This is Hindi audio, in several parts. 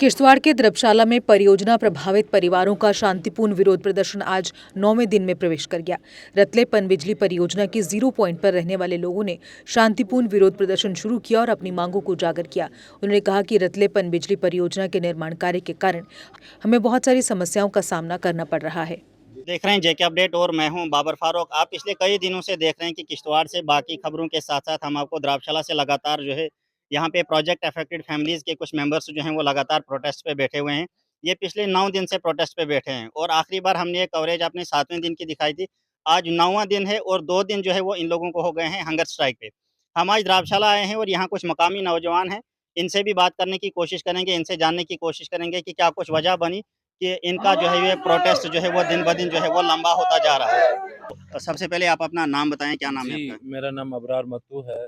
किश्तवाड़ के द्रबशाला में परियोजना प्रभावित परिवारों का शांतिपूर्ण विरोध प्रदर्शन आज 9वें दिन में प्रवेश कर गया। रतले पनबिजली परियोजना के 0 पॉइंट पर रहने वाले लोगों ने शांतिपूर्ण विरोध प्रदर्शन शुरू किया और अपनी मांगों को उजागर किया। उन्होंने कहा कि रतले पनबिजली परियोजना के निर्माण कार्य के कारण हमें बहुत सारी समस्याओं का सामना करना पड़ रहा है। देख रहे हैं जेके अपडेट और मैं हूं बाबर फारूक। आप पिछले कई दिनों से देख रहे हैं कि किश्तवाड़ से बाकी खबरों के साथ-साथ हम आपको द्राबशाला से लगातार जो है यहाँ पे प्रोजेक्ट अफेक्टेड फैमिलीज़ के कुछ मेंबर्स जो हैं वो लगातार प्रोटेस्ट पे बैठे हुए हैं। ये पिछले 9 दिन से प्रोटेस्ट पे बैठे हैं और आखिरी बार हमने ये कवरेज अपने 7वें दिन की दिखाई थी। आज 9वां दिन है और 2 दिन जो है वो इन लोगों को हो गए हैं हंगर स्ट्राइक पे। हम आज द्राबशाला आए हैं और यहाँ कुछ मकामी नौजवान हैं, इनसे भी बात करने की कोशिश करेंगे, इनसे जानने की कोशिश करेंगे कि क्या कुछ वजह बनी कि इनका जो है ये प्रोटेस्ट जो है वो दिन-ब-दिन जो है वो लंबा होता जा रहा है। तो सबसे पहले आप अपना नाम बताएँ, क्या नाम है जी, आपका? मेरा नाम अबरार मत्तू है।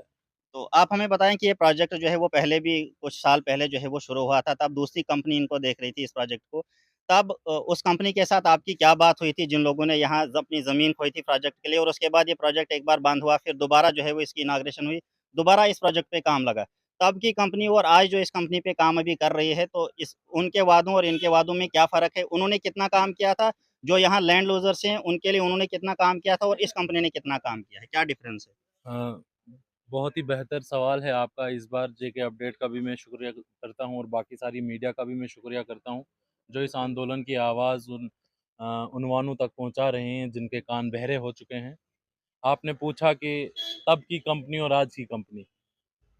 तो आप हमें बताएँ कि ये प्रोजेक्ट जो है वो पहले भी कुछ साल पहले जो है वो शुरू हुआ था, तब दूसरी कंपनी इनको देख रही थी इस प्रोजेक्ट को। तब उस कंपनी के साथ आपकी क्या बात हुई थी जिन लोगों ने यहाँ अपनी ज़मीन खोई थी प्रोजेक्ट के लिए और उसके बाद ये प्रोजेक्ट एक बार बंद हुआ, फिर दोबारा जो है वो इसकी इनॉग्रेशन हुई, दोबारा इस प्रोजेक्ट पे काम लगा। तब की कंपनी और आज जो इस कंपनी पे काम अभी कर रही है, तो इस उनके वादों और इनके वादों में क्या फ़र्क है? उन्होंने कितना काम किया था? जो यहाँ लैंड लूज़र्स हैं, उनके लिए उन्होंने कितना काम किया था और इस कंपनी ने कितना काम किया है? क्या डिफ़रेंस है? अ, बहुत ही बेहतर सवाल है आपका। इस बार जेके अपडेट का भी मैं शुक्रिया करता हूँ और बाकी सारी मीडिया का भी मैं शुक्रिया करता हूँ, जो इस आंदोलन की आवाज़ उन्वानों तक पहुँचा रहे हैं, जिनके कान बहरे हो चुके हैं। आपने पूछा कि तब की कंपनी और आज की कंपनी।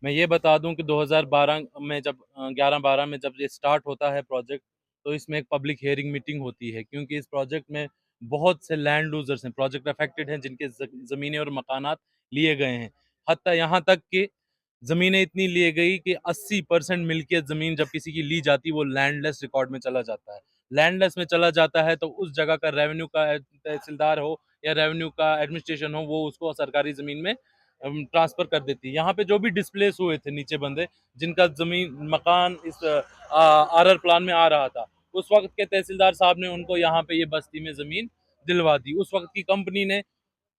मैं ये बता दूँ कि 2012 में जब 11-12 में जब ये स्टार्ट होता है प्रोजेक्ट, तो इसमें एक पब्लिक हियरिंग मीटिंग होती है, क्योंकि इस प्रोजेक्ट में बहुत से लैंड लूज़र्स हैं, प्रोजेक्ट अफेक्टेड हैं, जिनके ज़मीनें और मकानात लिए गए हैं। हत्ता यहाँ तक कि ज़मीनें इतनी लिए गई कि 80% मिल्कियत ज़मीन जब किसी की ली जाती है, वो लैंडलेस रिकॉर्ड में चला जाता है। लैंडलेस में चला जाता है, तो उस जगह का रेवेन्यू का तहसीलदार हो या रेवेन्यू का एडमिनिस्ट्रेशन हो, वो उसको सरकारी ज़मीन में ट्रांसफ़र कर देती है। यहाँ पे जो भी डिस्प्लेस हुए थे नीचे बंदे, जिनका ज़मीन मकान इस आरआर प्लान में आ रहा था, उस वक़्त के तहसीलदार साहब ने उनको यहाँ पे ये बस्ती में ज़मीन दिलवा दी। उस वक़्त की कंपनी ने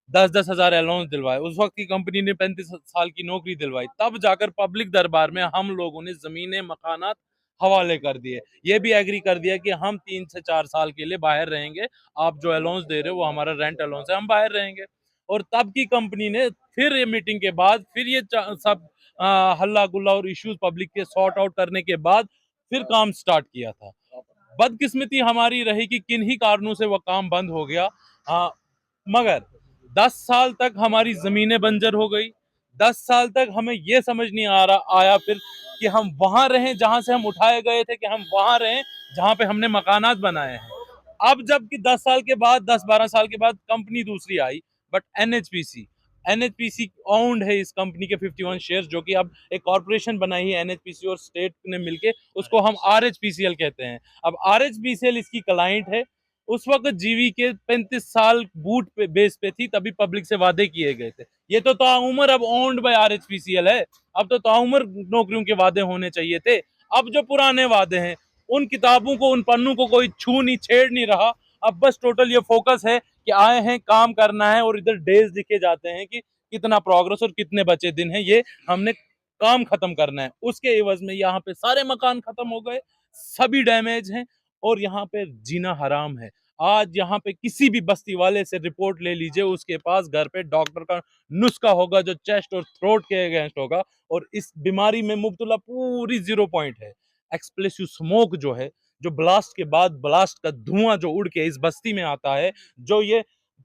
10-10 हज़ार अलाउंस दिलवाए, उस वक़्त की कंपनी ने 35 साल की नौकरी दिलवाई, तब जाकर पब्लिक दरबार में हम लोगों ने ज़मीनें, मकानात हवाले कर दिए। ये भी एग्री कर दिया कि हम 3 से 4 साल के लिए बाहर रहेंगे, आप जो अलाउंस दे रहे हो वो हमारा रेंट अलाउंस है, हम बाहर रहेंगे। और तब की कंपनी ने फिर ये मीटिंग के बाद फिर ये सब हल्ला-गुल्ला और इश्यूज़ पब्लिक के सॉर्ट आउट करने के बाद फिर काम स्टार्ट किया था। बदकिस्मती हमारी रही कि किन्हीं कारणों से वो काम बंद हो गया। हाँ, मगर 10 साल तक हमारी ज़मीनें बंजर हो गई। 10 साल तक हमें ये समझ नहीं आ रहा आया फिर कि हम वहाँ रहें जहाँ से हम उठाए गए थे, कि हम वहाँ रहें जहाँ पे हमने मकानात बनाए हैं। अब जबकि 10 साल के बाद, 10-12 साल के बाद कंपनी दूसरी आई, बट एनएचपीसी एनएचपीसी ओन्ड है इस कंपनी के 51 शेयर्स, जो कि अब एक कॉर्पोरेशन बनाई है एनएचपीसी और स्टेट ने मिलके, उसको हम आरएचपीसीएल कहते हैं। अब आरएचपीसीएल इसकी क्लाइंट है। उस वक्त जीवी के 35 साल बूट पे बेस पे थी, तभी पब्लिक से वादे किए गए थे। ये तो ताउम्र अब ओन्ड बाय आरएचपीसीएल है। अब तो ताउम्र नौकरियों के वादे होने चाहिए थे। अब जो पुराने वादे हैं, उन किताबों को, उन पन्नों को कोई छू नहीं, छेड़ नहीं रहा। अब बस टोटल ये फोकस है कि आए हैं, काम करना है और इधर डेज लिखे जाते हैं कि कितना प्रोग्रेस और कितने बचे दिन हैं, ये हमने काम खत्म करना है। उसके एवज में यहाँ पे सारे मकान खत्म हो गए, सभी डैमेज हैं और यहाँ पे जीना हराम है। आज यहाँ पे किसी भी बस्ती वाले से रिपोर्ट ले लीजिए, उसके पास घर पे डॉक्टर का नुस्खा होगा जो चेस्ट और थ्रोट के अगेंस्ट होगा, और इस बीमारी में मुब्तला पूरी 0 पॉइंट है। एक्सप्लोसिव स्मोक जो है, जो ब्लास्ट के बाद ब्लास्ट का धुआं जो उड़ के इस बस्ती में आता है, जो ये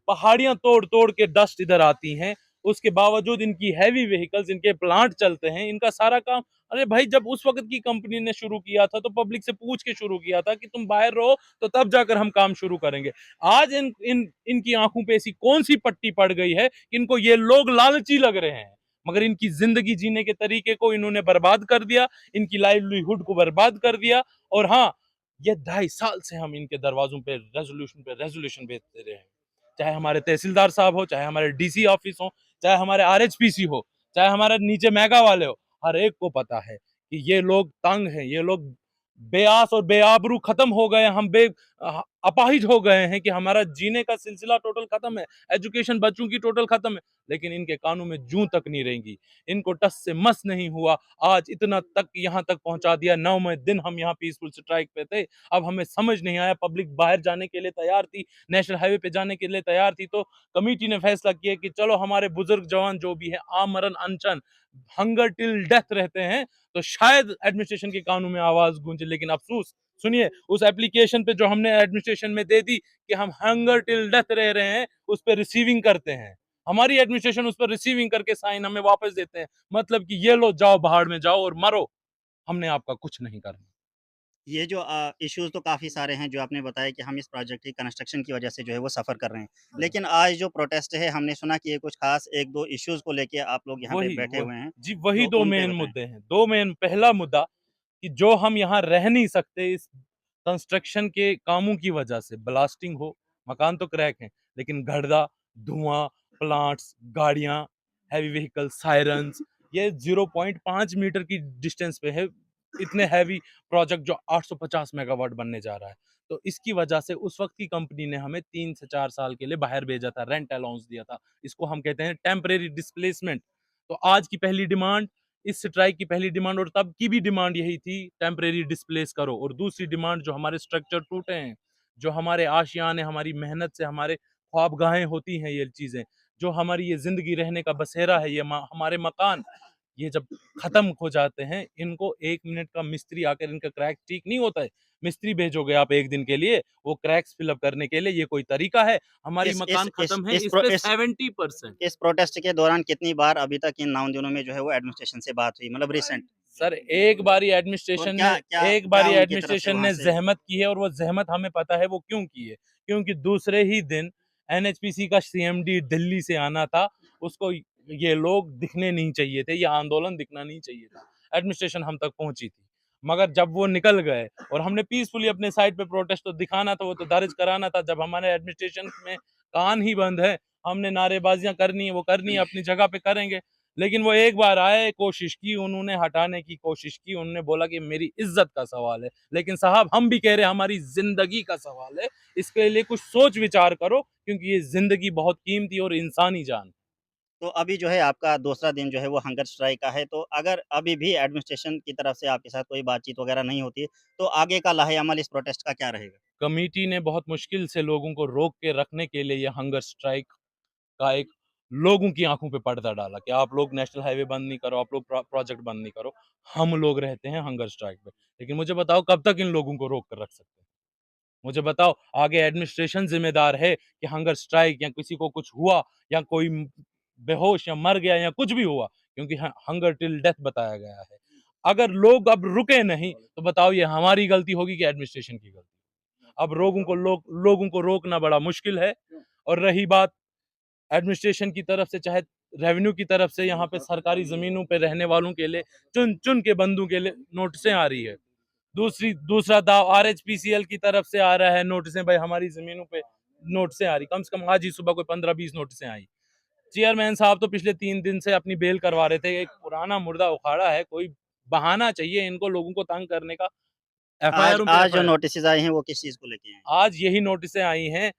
पहाड़ियां तोड़ तोड़ के डस्ट इधर आती हैं, उसके बावजूद इनकी हैवी व्हीकल्स, इनके प्लांट चलते हैं, इनका सारा काम। अरे भाई, जब उस वक्त की कंपनी ने शुरू किया था तो पब्लिक से पूछ के शुरू किया था कि तुम बाहर रहो तो तब जाकर हम काम शुरू करेंगे। आज इन इन इनकी आंखों पे ऐसी कौन सी पट्टी पड़ गई है कि इनको ये लोग लालची लग रहे हैं, मगर इनकी जिंदगी जीने के तरीके को इन्होंने बर्बाद कर दिया, इनकी लाइवलीहुड को बर्बाद कर दिया। और हाँ, ये 2.5 साल से हम इनके दरवाजों पे रेजोल्यूशन भेजते रहे हैं, चाहे हमारे तहसीलदार साहब हो, चाहे हमारे डीसी ऑफिस हो, चाहे हमारे आरएचपीसी हो, चाहे हमारे नीचे मेगा वाले हो। हर एक को पता है कि ये लोग तंग हैं, ये लोग बेआस और बेआबरू खत्म हो गए। हम अपाहिज हो गए हैं कि हमारा जीने का सिलसिला टोटल खत्म है, एजुकेशन बच्चों की टोटल खत्म है, लेकिन इनके कानों में जूं तक नहीं रहेंगी, इनको टस से मस नहीं हुआ। आज इतना तक यहाँ तक पहुंचा दिया, 9वें दिन हम यहाँ पीसफुल स्ट्राइक पे थे। अब हमें समझ नहीं आया, पब्लिक बाहर जाने के लिए तैयार थी, नेशनल हाईवे पे जाने के लिए तैयार थी, तो कमेटी ने फैसला किया कि चलो हमारे बुजुर्ग जवान जो भी है आमरण अनशन, हंगर टिल डेथ रहते हैं, तो शायद एडमिनिस्ट्रेशन के कानों में आवाज गूंजे। लेकिन अफसोस, सुनिए, उस एप्लीकेशन पे जो हमने एडमिनिस्ट्रेशन में दे दी कि हम हंगर टिल डेथ रह रहे हैं, उस पर रिसीविंग करते हैं, हमारी एडमिनिस्ट्रेशन उस पर रिसीविंग करके साइन हमें वापस देते हैं, मतलब कि ये लो जाओ बाहर में जाओ और मरो, हमने आपका कुछ नहीं करना। ये जो इश्यूज़ तो काफ़ी सारे हैं जो आपने बताया कि हम इस प्रोजेक्ट की कंस्ट्रक्शन की वजह से जो है वो सफ़र कर रहे हैं। लेकिन आज जो प्रोटेस्ट है हमने सुना कि ये कुछ ख़ास 1-2 इश्यूज़ को लेके आप लोग यहाँ पे वही बैठे वह हुए हैं, जी, वही तो दो उन पे मेन बताएँ? मुद्दे हैं, दो मेन। पहला मुद्दा कि जो हम यहाँ रह नहीं सकते इस कंस्ट्रक्शन के कामों की वजह से, ब्लास्टिंग हो, मकान तो क्रैक हैं, लेकिन गर्दा, धुआं, प्लांट्स, गाड़ियां, हैवी व्हीकल, सायरन्स, ये 0.5 मीटर की डिस्टेंस पे है, इतने हैवी प्रोजेक्ट जो 850 मेगावाट बनने जा रहा है। तो इसकी वजह से उस वक्त की कंपनी ने हमें 3 से 4 साल के लिए बाहर भेजा था, रेंट अलाउंस दिया था, इसको हम कहते हैं टेम्परेरी डिस्प्लेसमेंट। तो आज की पहली डिमांड, इस स्ट्राइक की पहली डिमांड और तब की भी डिमांड यही थी, टेम्परेरी डिस्प्लेस करो। और दूसरी डिमांड, जो हमारे स्ट्रक्चर टूटे हैं, जो हमारे आशियाने, हमारी मेहनत से हमारे ख्वाबगाहें होती हैं, ये चीजें जो हमारी ये जिंदगी रहने का बसेरा है, ये हमारे मकान, ये जब खत्म हो जाते हैं, इनको 1 मिनट का मिस्त्री आकर इनका क्रैक ठीक नहीं होता है। मिस्त्री भेजोगे आप 1 दिन के लिए वो क्रैक्स फिलअप करने के लिए, ये कोई तरीका है? हमारी इस इस मकान इस खत्म है, इस इस प्रो पे इस 70%। इस प्रोटेस्ट के दौरान कितनी बार अभी तक इन 9 दिनों में जो है वो एडमिनिस्ट्रेशन से बात हुई? मतलब रिसेंट सर, एक बारी और एडमिनिस्ट्रेशन ने क्या क्या एक क्या बारी उनकी तरफ से एडमिनिस्ट्रेशन वहाँ ने से ज़हमत की है, और वो ज़हमत हमें पता है वो क्यों की है। क्योंकि दूसरे ही दिन एनएचपीसी का सीएमडी दिल्ली से आना था, उसको ये लोग दिखने नहीं चाहिए थे, ये आंदोलन दिखना नहीं चाहिए था। एडमिनिस्ट्रेशन हम तक पहुंची थी, मगर जब वो निकल गए और हमने पीसफुली अपने साइड पे प्रोटेस्ट तो दिखाना था, वो तो दर्ज कराना था। जब हमारे एडमिनिस्ट्रेशन में कान ही बंद है, हमने नारेबाजियां करनी है, वो करनी है, अपनी जगह पे करेंगे। लेकिन वो एक बार आए, कोशिश की, उन्होंने हटाने की कोशिश की, उन्होंने बोला कि मेरी इज्जत का सवाल है। लेकिन साहब, हम भी कह रहे हैं हमारी जिंदगी का सवाल है, इसके लिए कुछ सोच विचार करो, क्योंकि ये जिंदगी बहुत कीमती और इंसानी जान। तो अभी जो है आपका दूसरा दिन जो है वो हंगर स्ट्राइक का है, तो अगर अभी भी एडमिनिस्ट्रेशन की तरफ से आपके साथ कोई बातचीत वगैरह नहीं होती, तो आगे का लाहे-अमल इस प्रोटेस्ट का क्या रहेगा? कमिटी ने बहुत मुश्किल से लोगों को रोक के रखने के लिए ये हंगर स्ट्राइक का एक लोगों की आंखों पे पर्दा डाला कि आप लोग नेशनल हाईवे बंद नहीं करो, आप लोग प्रोजेक्ट बंद नहीं करो, हम लोग रहते हैं हंगर स्ट्राइक पे। लेकिन मुझे बताओ, कब तक इन लोगों को रोक कर रख सकते हैं? मुझे बताओ, आगे एडमिनिस्ट्रेशन जिम्मेदार है कि हंगर स्ट्राइक या किसी को कुछ हुआ या कोई बेहोश या मर गया या कुछ भी हुआ, क्योंकि हंगर टिल डेथ बताया गया है। अगर लोग अब रुके नहीं, तो बताओ ये हमारी गलती होगी कि एडमिनिस्ट्रेशन की गलती? अब लोगों को रोकना बड़ा मुश्किल है। और रही बात एडमिनिस्ट्रेशन की तरफ से, चाहे रेवेन्यू की तरफ से, यहाँ पे सरकारी जमीनों पे रहने वालों के लिए चुन चुन के बंदों के लिए नोटिसें आ रही है। दूसरा दाव आरएचपीसीएल की तरफ से आ रहा है, नोटिसें, भाई हमारी जमीनों पे नोटिसें आ रही, कम से कम आज ही सुबह कोई 15-20 नोटिसें आई। चेयरमैन साहब तो पिछले 3 दिन से अपनी बेल करवा रहे थे। एक पुराना मुर्दा उखाड़ा है, कोई बहाना चाहिए इनको लोगों को तंग करने का। आज एफआईआर पे आज जो एफआईआर। नोटिसेज़ आए हैं वो किस चीज़ को लेके हैं? आज यही नोटिसें आई हैं।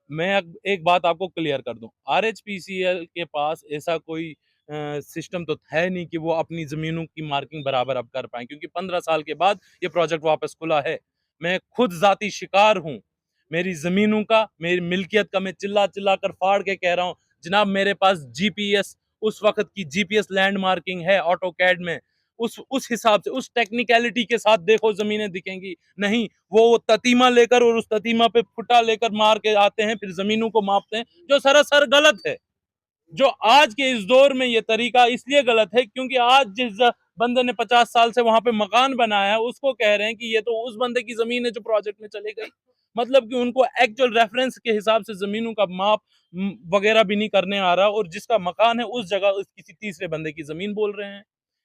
मैं एक बात आपको क्लियर कर दूं, आरएचपीसीएल के पास ऐसा कोई सिस्टम तो है नहीं कि वो अपनी जमीनों की मार्किंग बराबर अब कर पाए, क्योंकि 15 साल के बाद ये प्रोजेक्ट वापस खुला है। मैं खुद जाती शिकार हूं मेरी जमीनों का, मेरी मिल्कियत का। मैं चिल्ला चिल्ला कर फाड़ के कह रहा हूं, जनाब मेरे पास जीपीएस, उस वक्त की जीपीएस लैंड मार्किंग है ऑटो कैड में, उस हिसाब से, उस टेक्निकलिटी के साथ देखो जमीनें दिखेंगी। नहीं, वो ततीमा लेकर और उस ततीमा पे फुटा लेकर मार के आते हैं, फिर जमीनों को मापते हैं, जो सरासर गलत है। जो आज के इस दौर में ये तरीका इसलिए गलत है क्योंकि आज जिस बंदे ने 50 साल से वहां पे मकान बनाया है, उसको कह रहे हैं कि ये तो उस बंदे की जमीन है जो प्रोजेक्ट में चले गई। मतलब कि उनको एक्चुअल रेफरेंस के हिसाब से जमीनों का माप वगैरह भी नहीं करने आ रहा, और जिसका मकान है उस जगह किसी तीसरे बंदे की जमीन बोल रहे हैं।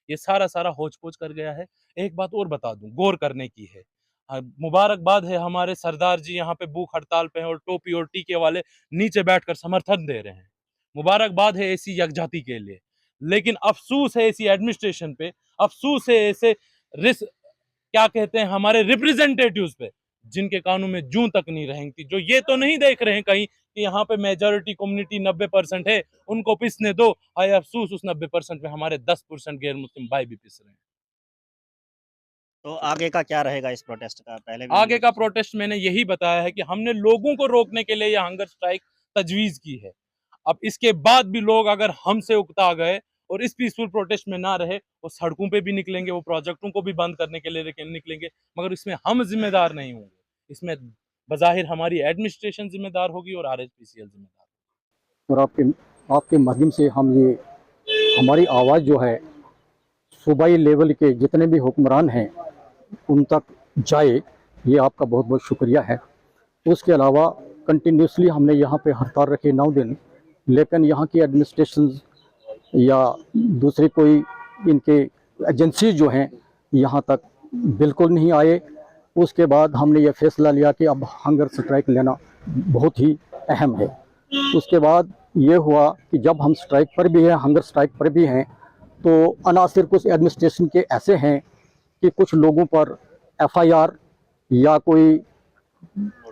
ये सारा सारा होच पोच कर गया है। एक बात और बता दूं, गौर करने की है। मुबारकबाद है, हमारे सरदार जी यहाँ पे भूख हड़ताल पे हैं और टोपी और टीके वाले नीचे बैठकर समर्थन दे रहे हैं। मुबारकबाद है ऐसी यकजाति के लिए। लेकिन अफसोस है ऐसी एडमिनिस्ट्रेशन पे, अफसोस है ऐसे क्या कहते हैं हमारे रिप्रेजेंटेटिव्स पे, जिनके कानों में जूं तक नहीं रहेंगी, जो ये तो नहीं देख रहे हैं कहीं कि यहाँ पे मेजॉरिटी कम्युनिटी 90% है, उनको पिसने दो। हाय अफसोस, उस 90% में हमारे 10% गैर मुस्लिम भाई भी पिस रहे हैं। तो आगे का क्या रहेगा इस प्रोटेस्ट का? पहले भी आगे का प्रोटेस्ट मैंने यही बताया है कि हमने लोगों को रोकने के लिए यह हंगर स्ट्राइक तजवीज की है। अब इसके बाद भी लोग अगर हमसे उकता गए और इस पीसफुल प्रोटेस्ट में ना रहे, वो सड़कों पे भी निकलेंगे, वो प्रोजेक्टों को भी बंद करने के लिए निकलेंगे, मगर इसमें हम जिम्मेदार नहीं होंगे। इसमें बज़ाहिर हमारी एडमिनिस्ट्रेशन जिम्मेदार होगी और RSPCL जिम्मेदार। और आपके माध्यम से हम ये हमारी आवाज़ जो है सूबाई लेवल के जितने भी हुक्मरान हैं उन तक जाए, ये आपका बहुत बहुत शुक्रिया है। उसके अलावा कंटिन्यूसली हमने यहाँ पे हड़ताल रखे 9 दिन, लेकिन यहाँ की एडमिनिस्ट्रेशन या दूसरी कोई इनके एजेंसी जो हैं यहाँ तक बिल्कुल नहीं आए। उसके बाद हमने ये फैसला लिया कि अब हंगर स्ट्राइक लेना बहुत ही अहम है। उसके बाद ये हुआ कि जब हम स्ट्राइक पर भी हैं, हंगर स्ट्राइक पर भी हैं, तो अनासिर कुछ एडमिनिस्ट्रेशन के ऐसे हैं कि कुछ लोगों पर FIR या कोई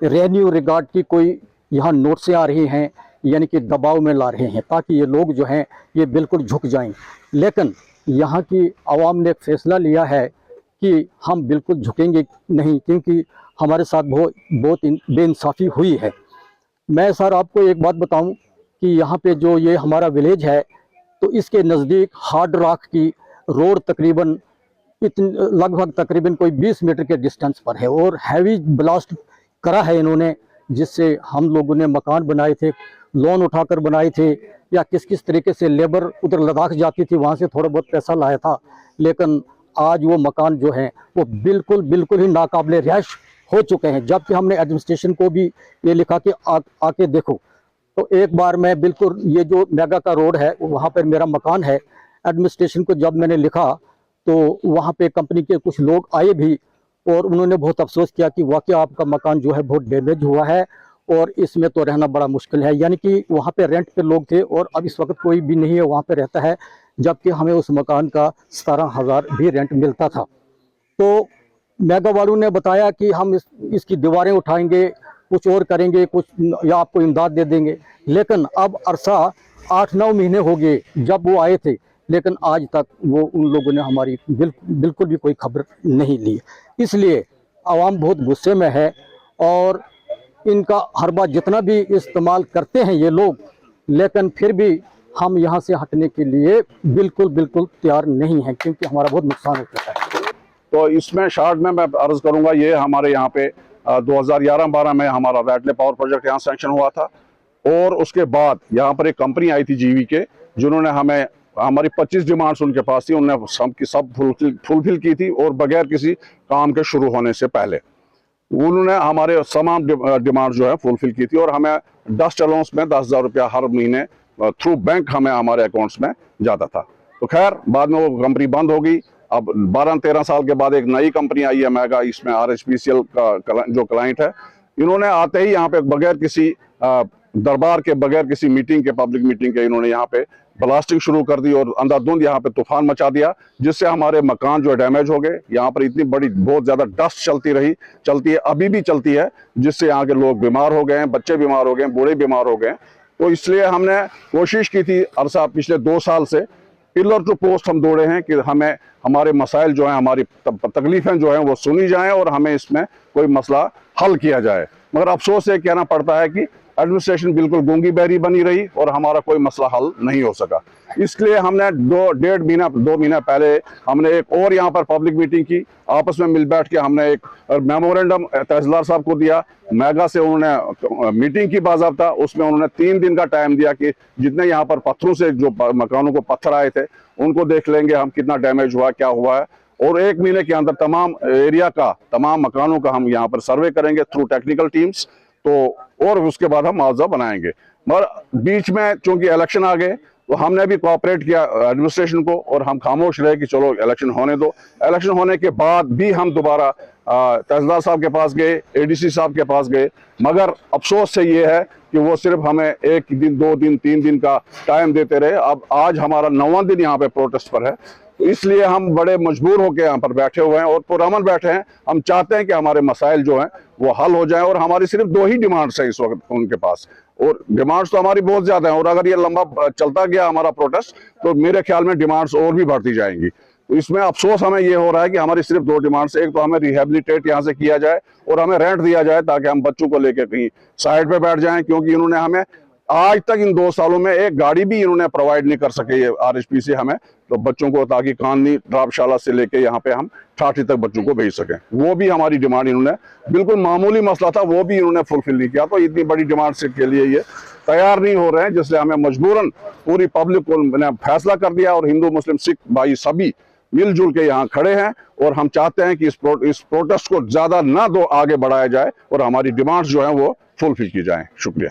रेवेन्यू रिगार्ड की कोई यहाँ नोटिसें आ रही हैं, यानी कि दबाव में ला रहे हैं ताकि ये लोग जो हैं ये बिल्कुल झुक जाएं। लेकिन यहाँ की आवाम ने एक फ़ैसला लिया है कि हम बिल्कुल झुकेंगे नहीं, क्योंकि हमारे साथ बहुत बेइंसाफ़ी हुई है। मैं सर आपको एक बात बताऊं कि यहाँ पे जो ये हमारा विलेज है, तो इसके नज़दीक हार्ड रॉक की रोड तकरीबन लगभग तकरीबन कोई 20 मीटर के डिस्टेंस पर है और हैवी ब्लास्ट करा है इन्होंने, जिससे हम लोगों ने मकान बनाए थे, लोन उठाकर बनाए थे, या किस किस तरीके से लेबर उधर लद्दाख जाती थी, वहाँ से थोड़ा बहुत पैसा लाया था। लेकिन आज वो मकान जो हैं वो बिल्कुल ही नाकाबिले रिहाइश हो चुके हैं। जबकि हमने एडमिनिस्ट्रेशन को भी ये लिखा कि आके देखो। तो एक बार मैं बिल्कुल ये जो मेगा का रोड है वहाँ पर मेरा मकान है, एडमिनिस्ट्रेशन को जब मैंने लिखा तो वहाँ पे कंपनी के कुछ लोग आए भी और उन्होंने बहुत अफसोस किया कि वाकई आपका मकान जो है बहुत डैमेज हुआ है और इसमें तो रहना बड़ा मुश्किल है। यानी कि वहाँ पे रेंट पे लोग थे और अब इस वक्त कोई भी नहीं है वहाँ पे रहता है, जबकि हमें उस मकान का 17,000 भी रेंट मिलता था। तो मेगा वालों ने बताया कि हम इसकी दीवारें उठाएंगे, कुछ और करेंगे, कुछ या आपको इमदाद दे देंगे। लेकिन अब अरसा 8-9 महीने हो गए जब वो आए थे, लेकिन आज तक वो उन लोगों ने हमारी बिल्कुल भी कोई खबर नहीं ली। इसलिए आवाम बहुत गुस्से में है और इनका हर बार जितना भी इस्तेमाल करते हैं ये लोग, लेकिन फिर भी हम यहाँ से हटने के लिए बिल्कुल तैयार नहीं हैं, क्योंकि हमारा बहुत नुकसान हो चुका है। तो इसमें शॉर्ट में मैं अर्ज करूंगा, ये हमारे यहाँ पे 2011-12 में हमारा रैटले पावर प्रोजेक्ट यहाँ सैंक्शन हुआ था और उसके बाद यहाँ पर एक कंपनी आई थी GV के, जिन्होंने हमें हमारी 25 डिमांड्स उनके पास थी, उन्होंने सब फुलफिल की थी और बगैर किसी काम के शुरू होने से पहले उन्होंने हमारे तमाम डिमांड जो है फुलफिल की थी और हमें डस्ट अलाउंस में 10,000 रुपया हर महीने थ्रू बैंक हमें हमारे अकाउंट्स में जाता था। तो खैर बाद में वो कंपनी बंद हो गई। अब 12-13 साल के बाद एक नई कंपनी आई है मेगा, इसमें RSPCL का जो क्लाइंट है, इन्होंने आते ही यहाँ पे बगैर किसी दरबार के, बगैर किसी मीटिंग के, पब्लिक मीटिंग के, इन्होंने यहाँ पे ब्लास्टिंग शुरू कर दी और अंधाधुंध यहाँ पे तूफान मचा दिया, जिससे हमारे मकान जो डैमेज हो गए। यहाँ पर इतनी बड़ी बहुत ज्यादा डस्ट चलती है, अभी भी चलती है, जिससे यहाँ के लोग बीमार हो गए हैं, बच्चे बीमार हो गए हैं, बूढ़े बीमार हो गए। तो इसलिए हमने कोशिश की थी अरसा पिछले 2 साल से, पिलर टू पोस्ट हम दौड़े हैं कि हमें हमारे मसाइल जो हैं, हमारी तकलीफें जो हैं वो सुनी जाएं और हमें इसमें कोई मसला हल किया जाए। मगर अफसोस ये कहना पड़ता है कि एडमिनिस्ट्रेशन बिल्कुल गूंगी बहरी बनी रही और हमारा कोई मसला हल नहीं हो सका। इसलिए हमने 2 महीना पहले हमने एक और यहाँ पर पब्लिक मीटिंग की, आपस में मिल बैठ के हमने एक मेमोरेंडम तहसीलदार साहब को दिया। मेगा से उन्होंने मीटिंग की बाज़ाब्ता, उसमें उन्होंने 3 दिन का टाइम दिया कि जितने यहाँ पर पत्थरों से जो मकानों को पत्थर आए थे उनको देख लेंगे हम, कितना डैमेज हुआ, क्या हुआ है, और 1 महीने के अंदर तमाम एरिया का, तमाम मकानों का हम यहाँ पर सर्वे करेंगे थ्रू टेक्निकल टीम्स। तो और उसके बाद हम मुआवजा बनाएंगे। मगर बीच में चूंकि इलेक्शन आ गए तो हमने भी कोऑपरेट किया एडमिनिस्ट्रेशन को और हम खामोश रहे कि चलो इलेक्शन होने दो। इलेक्शन होने के बाद भी हम दोबारा तहसीलदार साहब के पास गए, ADC साहब के पास गए, मगर अफसोस से ये है कि वो सिर्फ हमें 1 दिन 2 दिन 3 दिन का टाइम देते रहे। अब आज हमारा 9वां दिन यहाँ पे प्रोटेस्ट पर है, तो इसलिए हम बड़े मजबूर होकर यहाँ पर बैठे हुए हैं और पुरअमन बैठे हैं। हम चाहते हैं कि हमारे मसाइल जो हैं वो हल हो जाएं और हमारी सिर्फ 2 ही डिमांड्स हैं इस वक्त उनके पास, और डिमांड्स तो हमारी बहुत ज्यादा हैं, और अगर ये लंबा चलता गया हमारा प्रोटेस्ट तो मेरे ख्याल में डिमांड्स और भी बढ़ती जाएंगी। तो इसमें अफसोस हमें ये हो रहा है कि हमारी सिर्फ 2 डिमांड्स, एक तो हमें रिहेबिलिटेट यहाँ से किया जाए और हमें रेंट दिया जाए ताकि हम बच्चों को लेकर कहीं साइड पे बैठ जाएं, क्योंकि इन्होंने हमें आज तक इन 2 सालों में एक गाड़ी भी इन्होंने प्रोवाइड नहीं कर सके ये RHP से हमें, तो बच्चों को, ताकि काननी ड्राबशाला से लेके यहाँ पे हम ठाठी तक बच्चों को भेज सकें। वो भी हमारी डिमांड इन्होंने, बिल्कुल मामूली मसला था, वो भी इन्होंने फुलफिल नहीं किया। तो इतनी बड़ी डिमांड से के लिए ये तैयार नहीं हो रहे हैं, जिससे हमें मजबूरन पूरी पब्लिक को मैंने फैसला कर दिया और हिंदू मुस्लिम सिख भाई सभी मिलजुल के यहाँ खड़े हैं, और हम चाहते हैं कि इस प्रोटेस्ट को ज्यादा ना आगे बढ़ाया जाए और हमारी डिमांड्स जो है वो फुलफिल की जाएं। शुक्रिया।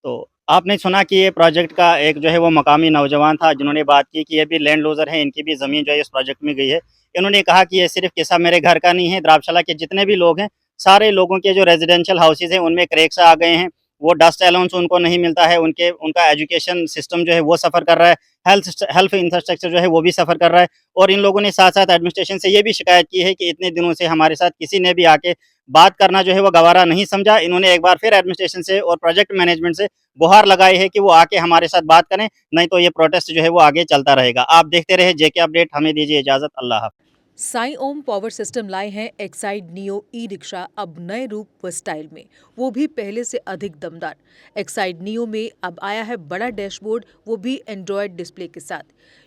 तो आपने सुना कि ये प्रोजेक्ट का एक जो है वो मकामी नौजवान था जिन्होंने बात की कि ये भी लैंड लूजर है, इनकी भी ज़मीन जो है इस प्रोजेक्ट में गई है। इन्होंने कहा कि ये सिर्फ किस्सा मेरे घर का नहीं है, द्राबशाला के जितने भी लोग हैं, सारे लोगों के जो रेजिडेंशियल हाउसेज हैं उनमें क्रैक्स आ गए हैं, वो डस्ट अलाउंस उनको नहीं मिलता है, उनका एजुकेशन सिस्टम जो है वो सफ़र कर रहा है, हेल्थ इंफ्रास्ट्रक्चर जो है वो भी सफ़र कर रहा है। और इन लोगों ने साथ साथ एडमिनिस्ट्रेशन से ये भी शिकायत की है कि इतने दिनों से हमारे साथ किसी ने भी आके बात करना जो है वो गवारा नहीं समझा। इन्होंने एक बार फिर एडमिनिस्ट्रेशन से और प्रोजेक्ट मैनेजमेंट से गुहार लगाई है कि वो आके हमारे साथ बात करें, नहीं तो ये प्रोटेस्ट जो है वो आगे चलता रहेगा। आप देखते रहे JK अपडेट, हमें दीजिए इजाज़त। अल्लाह हाफ़िज़। साई ओम पावर सिस्टम लाए हैं एक्साइड नियो ई-रिक्शा अब नए रूप व स्टाइल में, वो भी पहले से अधिक दमदार। एक्साइड नियो में अब आया है बड़ा डैशबोर्ड, वो भी एंड्रॉयड डिस्प्ले के साथ,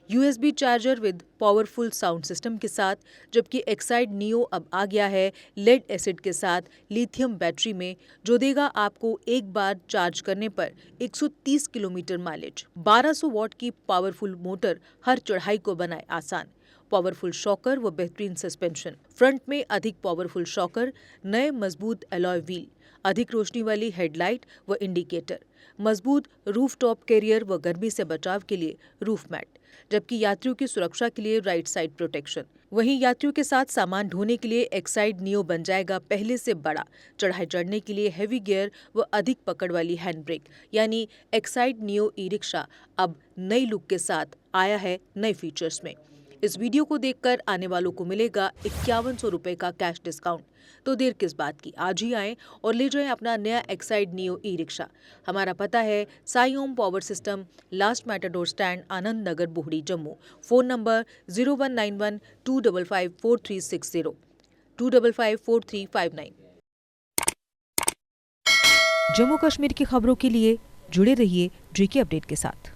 USB charger with powerful sound system के साथ, जबकि एक्साइड नियो अब आ गया है लेड एसिड के साथ लिथियम बैटरी में, जो देगा आपको एक बार चार्ज करने पर 130 किलोमीटर माइलेज। 1200 वॉट की पावरफुल मोटर हर चढ़ाई को बनाए आसान, पावरफुल शॉकर व बेहतरीन सस्पेंशन, फ्रंट में अधिक पावरफुल शॉकर, नए मजबूत अलॉय व्हील, अधिक रोशनी वाली हेडलाइट व इंडिकेटर, मजबूत रूफटॉप कैरियर व गर्मी से बचाव के लिए रूफ मैट, जबकि यात्रियों की सुरक्षा के लिए राइट साइड प्रोटेक्शन। वहीं यात्रियों के साथ सामान ढोने के लिए एक्साइड नियो बन जाएगा पहले से बड़ा, चढ़ाई चढ़ने के लिए हैवी गियर व अधिक पकड़ वाली हैंड ब्रेक, यानी एक्साइड नियो ई-रिक्शा अब नई लुक के साथ आया है नए फीचर्स में। इस वीडियो को देखकर आने वालों को मिलेगा 5100 रुपए का कैश डिस्काउंट, तो देर किस बात की, आज ही आएं और ले जाएं अपना नया एक्साइड नियो ई-रिक्शा। हमारा पता है Sai Om power system, last matador stand, Anand Nagar, Bohri, Jammu. Phone number 0191 255 4360 255 4359। Jammu Kashmir की खबरों के लिए जुड़े रहिए JK अपडेट के साथ।